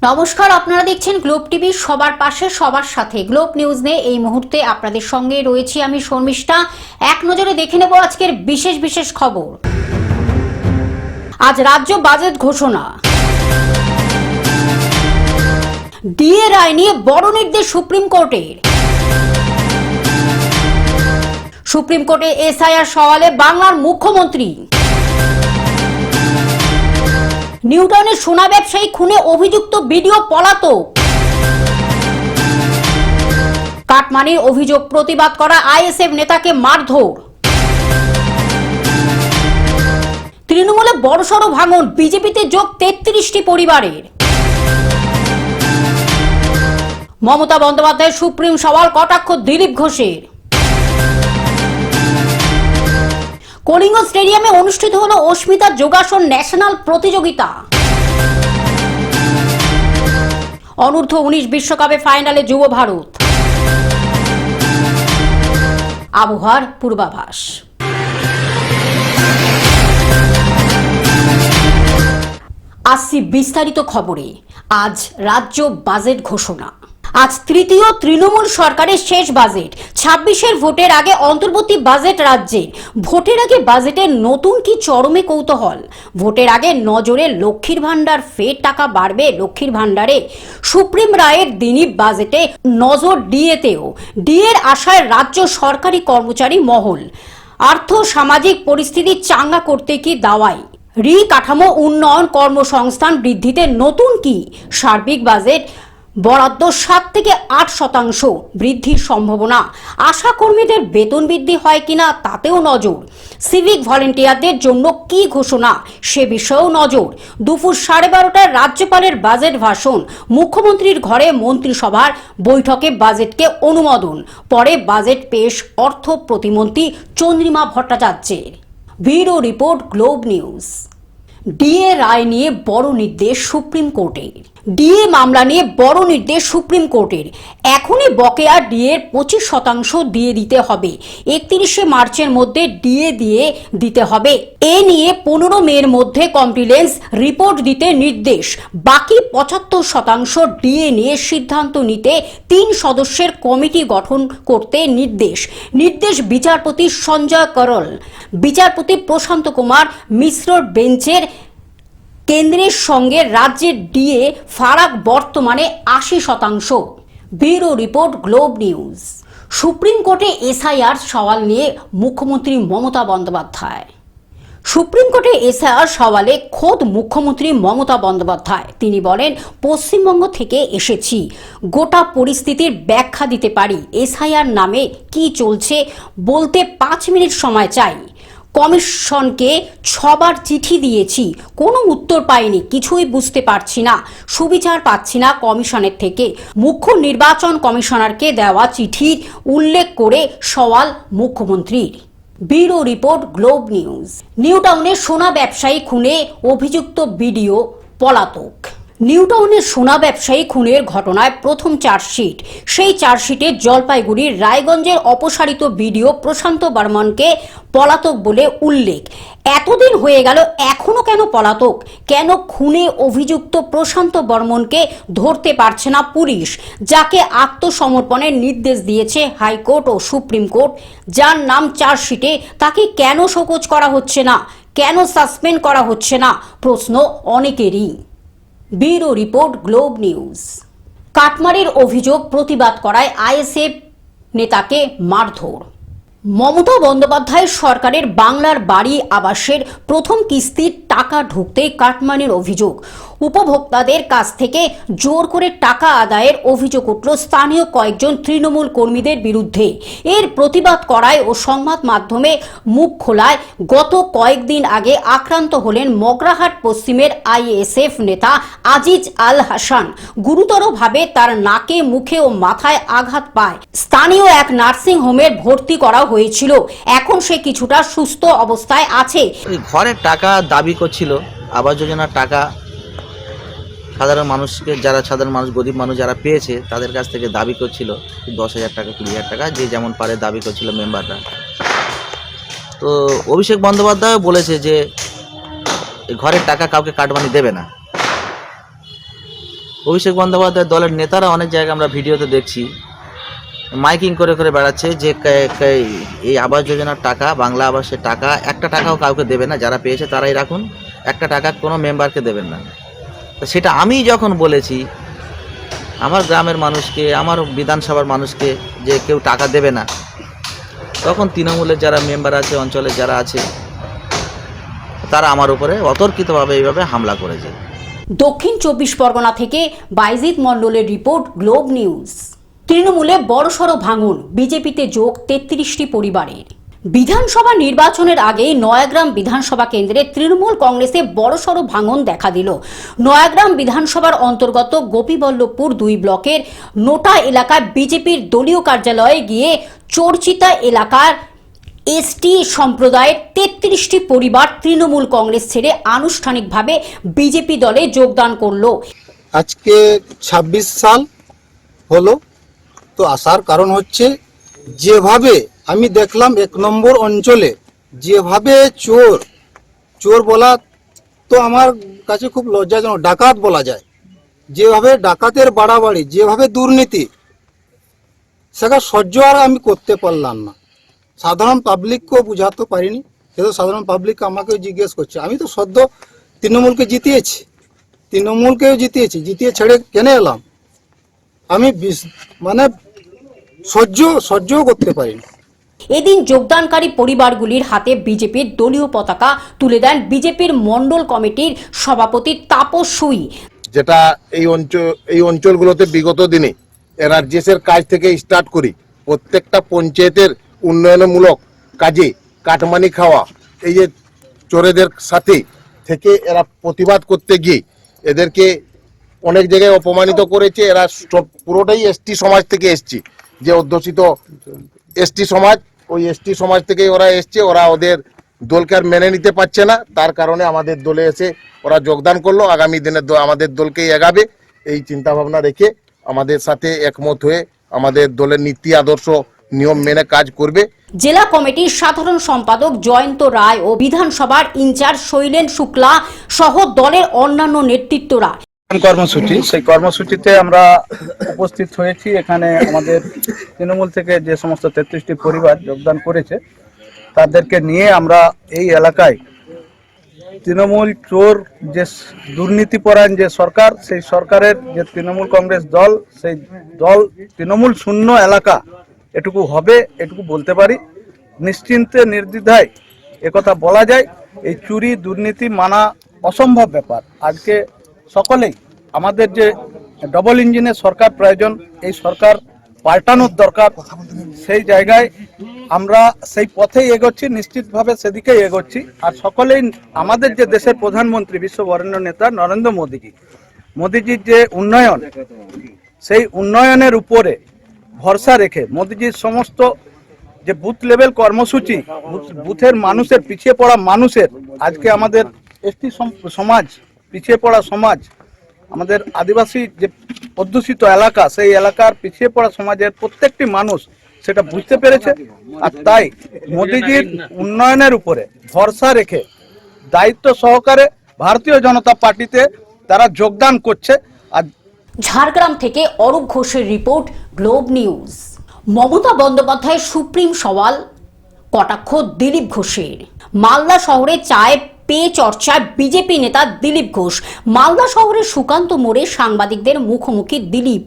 নমস্কার, আপনারা দেখছেন গ্লোব টিভি, সবার পাশে সবার সাথে। গ্লোব নিউজ নিয়ে এই মুহূর্তে আপনাদের সঙ্গে রয়েছি আমি শর্মিষ্ঠা। এক নজরে দেখে নেব আজকের বিশেষ বিশেষ খবর। আজ রাজ্য বাজেট ঘোষণা, ডিএ রায় নিয়ে বড় নির্দেশ সুপ্রিম কোর্টের। সুপ্রিম কোর্টে এসআইআর সওয়ালে বাংলার মুখ্যমন্ত্রী। নিউটাউনের সোনা ব্যবসায়ী খুনে অভিযুক্ত বিডিও পলাতক। কাটমানির অভিযোগ প্রতিবাদ করা আইএসএফ নেতাকে মারধর। তৃণমূলে বড়সড় ভাঙন, বিজেপিতে যোগ 33টি পরিবারের। মমতা বন্দ্যোপাধ্যায়ের সুপ্রিম সওয়াল কটাক্ষ দিলীপ ঘোষের। কলিঙ্গ স্টেডিয়ামে অনুষ্ঠিত হলো অস্মিতা যোগাসন ন্যাশনাল প্রতিযোগিতা। অনূর্ধ্ব 19 বিশ্বকাপে ফাইনালে যুব ভারত। আবহাওয়ার পূর্বাভাস। আসছি বিস্তারিত খবরে। আজ রাজ্য বাজেট ঘোষণা। আজ তৃতীয় তৃণমূল সরকারের শেষ বাজেট। 26-এর ভোটের আগে অন্তর্বর্তী বাজেট রাজ্যে। ভোটের আগে বাজেটের নতুন কি চরমে কৌতূহল। ভোটের আগে নজরে লক্ষ্মীর ভান্ডার, ফের টাকা বাড়বে লক্ষ্মীর ভান্ডারে। সুপ্রিম রায়ের দিনই বাজেটে নজর ডিএতেও। ডিএর আশায় রাজ্য সরকারি কর্মচারী মহল। আর্থ সামাজিক পরিস্থিতি চাঙ্গা করতে কি দাওয়াই। কাঠামো উন্নয়ন, কর্মসংস্থান বৃদ্ধিতে নতুন কি। সার্বিক বাজেট বরাদ্দ 7 থেকে 8% বৃদ্ধির সম্ভাবনা। আশা কর্মীদের বেতন বৃদ্ধি হয় কিনা তাতেও নজর। সিভিক ভলেন্টিয়ারদের জন্য কি ঘোষণা সে বিষয়েও নজর। দুপুর 12:30টায় রাজ্যপালের বাজেট ভাষণ। মুখ্যমন্ত্রীর ঘরে মন্ত্রিসভার বৈঠকে বাজেটকে অনুমোদন। পরে বাজেট পেশ অর্থ প্রতিমন্ত্রী চন্দ্রিমা ভট্টাচার্যের। Bureau report, Globe News. DA রায় নিয়ে বড় নির্দেশ সুপ্রিম কোর্টের। ডিএ মামলা নিয়ে বড় নির্দেশ সুপ্রিম কোর্টের। এখনই বকেয়া ডিএর 25% দিয়ে দিতে হবে। 31শে মার্চের মধ্যে ডিএ দিয়ে দিতে হবে। এ নিয়ে 15 মের মধ্যে কমপ্লেন্স রিপোর্ট দিতে নির্দেশ। বাকি 75% ডিএ নিয়ে সিদ্ধান্ত নিতে 3 সদস্যের কমিটি গঠন করতে নির্দেশ। বিচারপতি সঞ্জয় করল, বিচারপতি প্রশান্ত কুমার মিশ্রর বেঞ্চের। কেন্দ্রের সঙ্গে রাজ্যের ডিএ ফারাক বর্তমানে 80%। Bureau report, Globe news. Supreme কোর্টে এসআইআর সওয়াল নিয়ে মুখ্যমন্ত্রী মমতা বন্দ্যোপাধ্যায়। সুপ্রিম কোর্টে এসআইআর সওয়ালে খোদ মুখ্যমন্ত্রী মমতা বন্দ্যোপাধ্যায়। তিনি বলেন, পশ্চিমবঙ্গ থেকে এসেছি, গোটা পরিস্থিতির ব্যাখ্যা দিতে পারি। এসআইআর নামে কি চলছে বলতে 5 মিনিট সময় চাই। কমিশনকে 6 বার চিঠি দিয়েছি, কোনো উত্তর পাইনি, কিছুই বুঝতে পারছি না, সুবিচার পাচ্ছি না কমিশনের থেকে। মুখ্য নির্বাচন কমিশনারকে দেওয়া চিঠির উল্লেখ করে সওয়াল মুখ্যমন্ত্রীর। Bureau report, Globe News. নিউটাউনের সোনা ব্যবসায়ী খুনে অভিযুক্ত বিডিও পলাতক। নিউটাউনের সোনা ব্যবসায়ী খুনের ঘটনায় প্রথম চার্জশিট। সেই চার্জশিটে জলপাইগুড়ির রায়গঞ্জের অপসারিত বিডিও প্রশান্ত বর্মনকে পলাতক বলে উল্লেখ। এতদিন হয়ে গেল, এখনো কেন পলাতক? কেন খুনে অভিযুক্ত প্রশান্ত বর্মনকে ধরতে পারছে না পুলিশ, যাকে আত্মসমর্পণের নির্দেশ দিয়েছে হাইকোর্ট ও সুপ্রিম কোর্ট? যার নাম চার্জশিটে, তাকে কেন শোকজ করা হচ্ছে না? কেন সাসপেন্ড করা হচ্ছে না? প্রশ্ন অনেকেরই। Bureau report, Globe News. কাটমারির অভিযোগ প্রতিবাদ করায় আইএসএফ নেতাকে মারধর। মমতা বন্দ্যোপাধ্যায় সরকারের বাংলার বাড়ি আবাসের প্রথম কিস্তির টাকা ঢুকতে কাটমানির অভিযোগ। উপভোক্তাদের কাছ থেকে জোর করে টাকা আদায়ের অভিযোগ উঠল স্থানীয় কয়েকজন তৃণমূল কর্মীদের বিরুদ্ধে। এর প্রতিবাদ করায় ও সংবাদ মাধ্যমে মুখ খোলায় গত কয়েকদিন আগে আক্রান্ত হলেন মগরাহাট পশ্চিমের আইএসএফ নেতা আজিজ আল হাসান। গুরুতরভাবে তার নাকে, মুখে ও মাথায় আঘাত পায়। স্থানীয় এক নার্সিং হোমের ভর্তি করা হয়েছিল। এখন সে কিছুটা সুস্থ অবস্থায় আছে। ঘরের টাকা দাবি করছিল, আবাস যোজনার টাকা সাধারণ মানুষকে, যারা সাধারণ মানুষ, গরিব মানুষ যারা পেয়েছে তাদের কাছ থেকে দাবি করছিল 10,000 টাকা, 20,000 টাকা, যে যেমন পারে দাবি করছিল মেম্বাররা। তো অভিষেক বন্দ্যোপাধ্যায় বলেছে যে ঘরের টাকা কাউকে কাটমানি দেবে না। অভিষেক বন্দ্যোপাধ্যায়ের দলের নেতারা অনেক জায়গায় আমরা ভিডিওতে দেখছি মাইকিং করে করে বেড়াচ্ছে যে এই আবাস যোজনার টাকা, বাংলা আবাসের টাকা একটা টাকাও কাউকে দেবে না, যারা পেয়েছে তারাই রাখুন, একটা টাকা কোনো মেম্বারকে দেবেন না। তো সেটা আমি যখন বলেছি আমার গ্রামের মানুষকে, আমার বিধানসভার মানুষকে যে কেউ টাকা দেবে না, তখন তৃণমূলের যারা মেম্বার আছে, অঞ্চলের যারা আছে, তারা আমার উপরে অতর্কিতভাবে এইভাবে হামলা করেছে। দক্ষিণ 24 পরগনা থেকে বাইজিৎ মণ্ডলের রিপোর্ট, গ্লোব নিউজ। তৃণমূলে বড়সড় ভাঙন, বিজেপিতে যোগ 33টি পরিবারের। বিধানসভা নির্বাচনের আগে নয়াগ্রাম বিধানসভা কেন্দ্রে তৃণমূল কংগ্রেসে বড়সড় ভাঙন দেখা দিল। নয়াগ্রাম বিধানসভার অন্তর্গত গোপীবল্লভপুর 2 ব্লকের নোটা এলাকায় বিজেপির দলীয় কার্যালয়ে গিয়ে চর্চিতা এলাকার এসটি সম্প্রদায়ের 33টি পরিবার তৃণমূল কংগ্রেস ছেড়ে আনুষ্ঠানিকভাবে বিজেপি দলে যোগদান করলো। আজকে 26 সাল হলো। তো আসার কারণ হচ্ছে যেভাবে আমি দেখলাম 1 নম্বর অঞ্চলে যেভাবে চোর বলা তো আমার কাছে খুব লজ্জাজনক, ডাকাত বলা যায়, যেভাবে ডাকাতের বাড়াবাড়ি, যেভাবে দুর্নীতি, সেটা সহ্য আর আমি করতে পারলাম না। সাধারণ পাবলিককেও বুঝাতে পারিনি, কিন্তু সাধারণ পাবলিক আমাকে জিজ্ঞেস করছে। আমি তো সদ্য তৃণমূলকে জিতিয়েছি, জিতিয়ে ছেড়ে কেন এলাম, আমি মানে সহ্যও করতে পারিনি। এদিন যোগদানকারী পরিবারগুলির হাতে বিজেপির দলীয় পতাকা তুলে দেন বিজেপির মণ্ডল কমিটির সভাপতি তাপস সুই। যেটা এই অঞ্চলগুলোতে বিগত দিনে রাজ্যের কাজ থেকে স্টার্ট করি প্রত্যেকটা পঞ্চায়েতের উন্নয়নমূলক কাজে কাটমানি খাওয়া, এই যে চোরেদের সাথে থেকে এরা প্রতিবাদ করতে গিয়ে এদেরকে অনেক জায়গায় অপমানিত করেছে। এরা পুরোটাই এসটি সমাজ থেকে এসছে, যে অধ্যুষিত এসটি সমাজ, ওই এসটি সমাজ থেকেই ওরা এসছে। ওরা ওদের দলকে আর মেনে নিতে পারছে না, তার কারণে আমাদের দলে এসে ওরা যোগদান করলো। আগামী দিনে আমাদের দলকেই এগাবে এই চিন্তাভাবনা রেখে আমাদের সাথে একমত হয়ে আমাদের দলের নীতি আদর্শ নিয়ম মেনে কাজ করবে। জেলা কমিটির সাধারণ সম্পাদক জয়ন্ত রায় ও বিধানসভার ইনচার্জ শৈলেন শুক্লা সহ দলের অন্যান্য নেতৃত্বরা কর্মসূচি, সেই কর্মসূচিতে আমরা উপস্থিত হয়েছি। এখানে আমাদের তৃণমূল থেকে যে সমস্ত 33টি পরিবার যোগদান করেছে তাদেরকে নিয়ে আমরা এই এলাকায় তৃণমূল চোর যে দুর্নীতিপরায়ণ যে সরকার, সেই সরকারের যে তৃণমূল কংগ্রেস দল, সেই দল তৃণমূল শূন্য এলাকা এটুকু হবে, এটুকু বলতে পারি। নিশ্চিন্তে নির্দ্বিধায় একথা বলা যায়, এই চুরি দুর্নীতি মানা অসম্ভব ব্যাপার। আজকে সকলেই আমাদের যে ডবল ইঞ্জিনের সরকার প্রয়োজন, এই সরকার পাল্টানোর দরকার। সেই জায়গায় আমরা সেই পথেই এগোচ্ছি, নিশ্চিতভাবে সেদিকেই এগোচ্ছি। আর সকলেই আমাদের যে দেশের প্রধানমন্ত্রী, বিশ্ববরেণ্য নেতা নরেন্দ্র মোদীজির যে উন্নয়ন, সেই উন্নয়নের উপরে ভরসা রেখে মোদীজির সমস্ত যে বুথ লেভেল কর্মসূচি, বুথের মানুষের, পিছিয়ে পড়া মানুষের, আজকে আমাদের এসটি সমাজ, পিছিয়ে পড়া সমাজ, আমাদের আদিবাসী যে অধ্যুষিত এলাকা, সেই এলাকার পিছিয়ে পড়া সমাজের প্রত্যেকটি মানুষ সেটা বুঝতে পেরেছে। আর তাই মোদীজির উন্নয়নের উপরে ভরসা রেখে দায়িত্ব সহকারে ভারতীয় জনতা পার্টিতে তারা যোগদান করছে। আর ঝাড়গ্রাম থেকে অরূপ ঘোষের রিপোর্ট, গ্লোব নিউজ। মমতা বন্দ্যোপাধ্যায়ের সুপ্রিম সওয়াল, কটাক্ষ দিলীপ ঘোষের। মালদা শহরে চায় পেয়ে চর্চায় বিজেপি নেতা দিলীপ ঘোষ। মালদা শহরের সুকান্ত মোড়ে সাংবাদিকদের মুখোমুখি দিলীপ।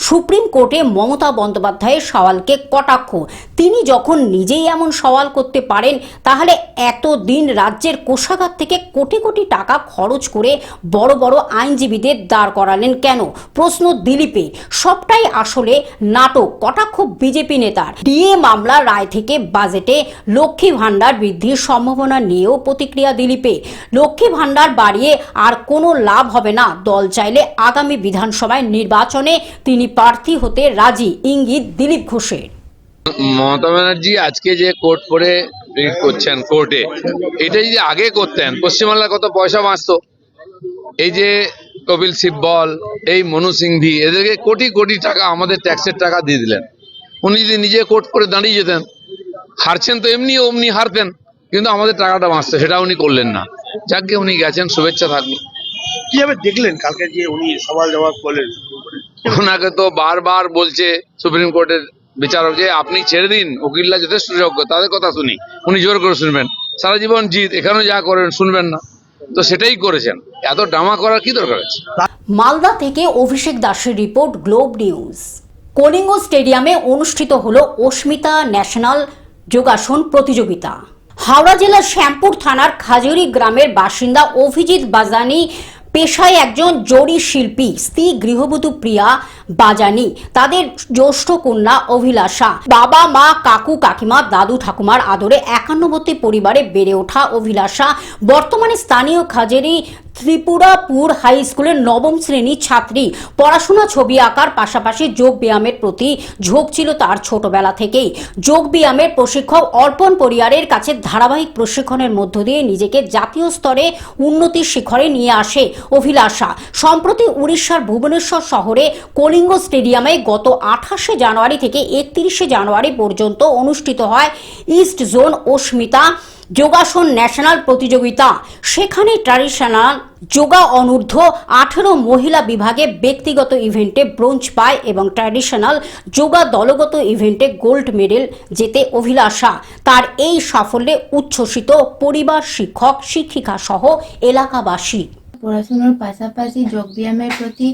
সুপ্রিম কোর্টে মমতা বন্দ্যোপাধ্যায়ের সওয়ালকে কটাক্ষ। তিনি যখন নিজেই এমন সওয়াল করতে পারেন, তাহলে এতদিন রাজ্যের কোষাগার থেকে কোটি কোটি টাকা খরচ করে বড় বড় আইনজীবীদের দাঁড় করালেন কেন? প্রশ্ন দিলীপের। সবটাই আসলে নাটক, কটাক্ষ বিজেপি নেতার। ডিএ মামলার রায় থেকে বাজেটে লক্ষ্মী ভাণ্ডার বৃদ্ধির সম্ভাবনা নিয়েও প্রতিক্রিয়া দিলীপের। লক্ষ্মী ভাণ্ডার বাড়িয়ে আর কোনো লাভ হবে না। দল চাইলে আগামী বিধানসভায় নির্বাচনে তিনি প্রার্থী হতে রাজি, ইঙ্গিত দিলীপ ঘোষের। মমতা ব্যানার্জি আজকে যে কোর্ট করে রিট করছেন কোর্টে, এটা যদি আগে করতেন পশ্চিমবাংলার কত পয়সা বাঁচতো। এই যে কপিল সিব্বল, এই মনু সিংভি, এদেরকে কোটি কোটি টাকা আমাদের ট্যাক্সের টাকা দিয়ে দিলেন। উনি যদি নিজে কোর্ট করে দাঁড়িয়ে যেতেন, হারছেন তো এমনি হারতেন, কিন্তু আমাদের টাকাটা বাঁচতো, সেটা উনি করলেন না। যাকে উনি গেছেন, শুভেচ্ছা থাকবে। কিভাবে দেখলেন কালকে যে উনি সওয়াল জবাব করলেন? ওনাকে তো বারবার বলছে সুপ্রিম কোর্টের বিচারক যে আপনি ছেড়ে দিন, উকিলরা যথেষ্ট যোগ্য, তাদের কথা শুনি, উনি জোর করে শুনবেন। সারা জীবন জিত, এখানেও যা করেন শুনবেন না, তো সেটাই করেছেন। এত ড্রামা করার কি দরকার আছে? মালদা থেকে অভিষেক দাসের রিপোর্ট, গ্লোব নিউজ। কলিঙ্গ স্টেডিয়ামে অনুষ্ঠিত হলো অস্মিতা ন্যাশনাল যোগাসন প্রতিযোগিতা। হাওড়া জেলার শ্যামপুর থানার খাজুরি গ্রামের বাসিন্দা অভিজিৎ বাজানি পেশায় একজন জরি শিল্পী, স্ত্রী গৃহবধূ প্রিয়া বাজানি, তাদের জ্যেষ্ঠ কন্যা অভিলাষা। বাবা মা কাকু কাকিমা দাদু ঠাকুমার আদরে একান্নবর্তী পরিবারে বেড়ে ওঠা অভিলাষা বর্তমানে স্থানীয় খাজেরি ত্রিপুরাপুর হাই স্কুলের নবম শ্রেণীর ছাত্রী। পড়াশোনা, ছবি আঁকার পাশাপাশি যোগ ব্যায়ামের প্রতি ঝোঁক ছিল তার ছোটবেলা থেকেই। যোগ ব্যায়ামের প্রশিক্ষক অর্পণ পরিয়ারের কাছে ধারাবাহিক প্রশিক্ষণের মধ্য দিয়ে নিজেকে জাতীয় স্তরে উন্নতির শিখরে নিয়ে আসে অভিলাষা। সম্প্রতি উড়িষ্যার ভুবনেশ্বর শহরে কলিঙ্গ স্টেডিয়ামে গত 28শে জানুয়ারি থেকে 31শে জানুয়ারি পর্যন্ত অনুষ্ঠিত হয় ইস্ট জোন অস্মিতা যোগাসন ন্যাশনাল প্রতিযোগিতা। সেখানে ট্র্যাডিশনাল যোগা অনূর্ধ্ব 18 মহিলা বিভাগে ব্যক্তিগত ইভেন্টে ব্রোঞ্জ পায় এবং ট্র্যাডিশনাল যোগা দলগত ইভেন্টে গোল্ড মেডেল জেতে অভিলাষা। তার এই সাফল্যে উচ্ছ্বসিত পরিবার, শিক্ষক, শিক্ষিকা সহ এলাকাবাসী। পড়াশোনার পাশাপাশি যোগব্যায়ামের প্রতি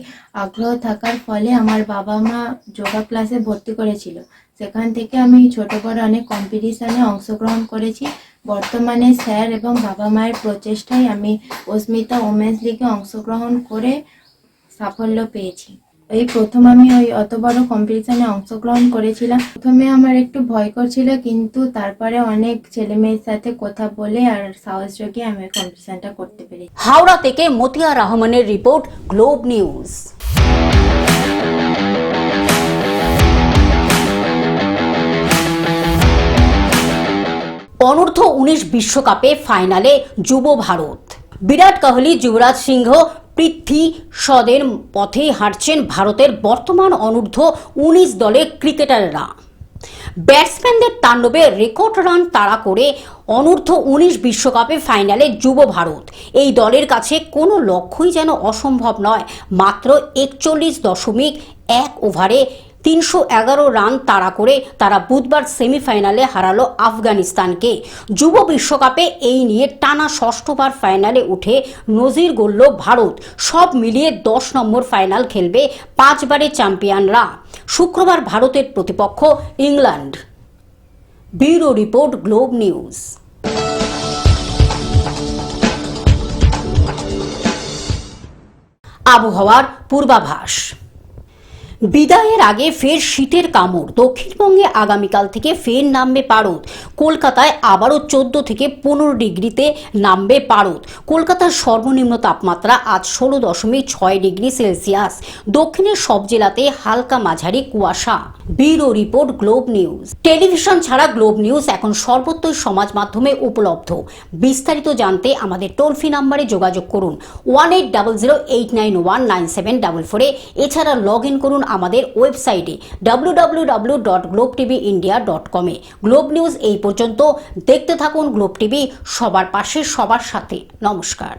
আগ্রহ থাকার ফলে আমার বাবা মা যোগা ক্লাসে ভর্তি করেছিল। সেখান থেকে আমি ছোট বড় অনেক কম্পিটিশনে অংশগ্রহণ করেছি। বর্তমানে স্যার এবং বাবা মায়ের প্রচেষ্টায় আমি অস্মিতা ওমেন্স লিগে অংশগ্রহণ করে সাফল্য পেয়েছি। এই প্রথম আমি অত বড় কম্পিটিশনে অংশগ্রহণ করেছিলাম। প্রথমে আমার একটু ভয় করছিল, কিন্তু তারপরে অনেক ছেলে মেয়ের সাথে কথা বলে আর সাহস জোগে আমি কম্পিটিশনটা করতে পেরেছি। হাওড়া থেকে মতিয়া রহমানের রিপোর্ট, গ্লোব নিউজ। অনূর্ধ্ব 19 বিশ্বকাপে ফাইনালে যুব ভারত। বিরাট কোহলি, যুবরাজ সিংহ, পৃথ্বী শদের পথে হাঁটছেন ভারতের বর্তমান অনূর্ধ্ব 19 দলের ক্রিকেটাররা। ব্যাটসম্যানদের তাণ্ডবে রেকর্ড রান তাড়া করে অনূর্ধ্ব 19 বিশ্বকাপে ফাইনালে যুব ভারত। এই দলের কাছে কোনো লক্ষ্যই যেন অসম্ভব নয়। মাত্র 41.1 ওভারে 311 রান তাড়া করে তারা বুধবার সেমিফাইনালে হারালো আফগানিস্তানকে। যুব বিশ্বকাপে এই নিয়ে টানা ষষ্ঠবার ফাইনালে উঠে নজির গড়ল ভারত। সব মিলিয়ে 10 নম্বর ফাইনাল খেলবে 5 বারের চ্যাম্পিয়নরা। শুক্রবার ভারতের প্রতিপক্ষ England. Bureau report, Globe news. আবহাওয়ার পূর্বাভাস। বিদায়ের আগে ফের শীতের কামড়। দক্ষিণবঙ্গে আগামীকাল থেকে ফের নামবে পারদ। কলকাতায় আবারও 14 থেকে 15 ডিগ্রিতে নামবে পারদ। কলকাতার সর্বনিম্ন তাপমাত্রা আজ 16.6 ডিগ্রি সেলসিয়াস। দক্ষিণের সব জেলাতে হালকা মাঝারি কুয়াশা। Bureau report, Globe news. Television ছাড়া গ্লোব নিউজ এখন সর্বত্র সমাজ মাধ্যমে উপলব্ধ। বিস্তারিত জানতে আমাদের টোল ফ্রি নম্বরে যোগাযোগ করুন 180089197444। এছাড়া লগ ইন করুন আমাদের ওয়েবসাইটে www.globtvindia.com-এ। গ্লোব নিউজ এই পর্যন্ত। দেখতে থাকুন গ্লোব টিভি, সবার পাশে সবার সাথে। নমস্কার।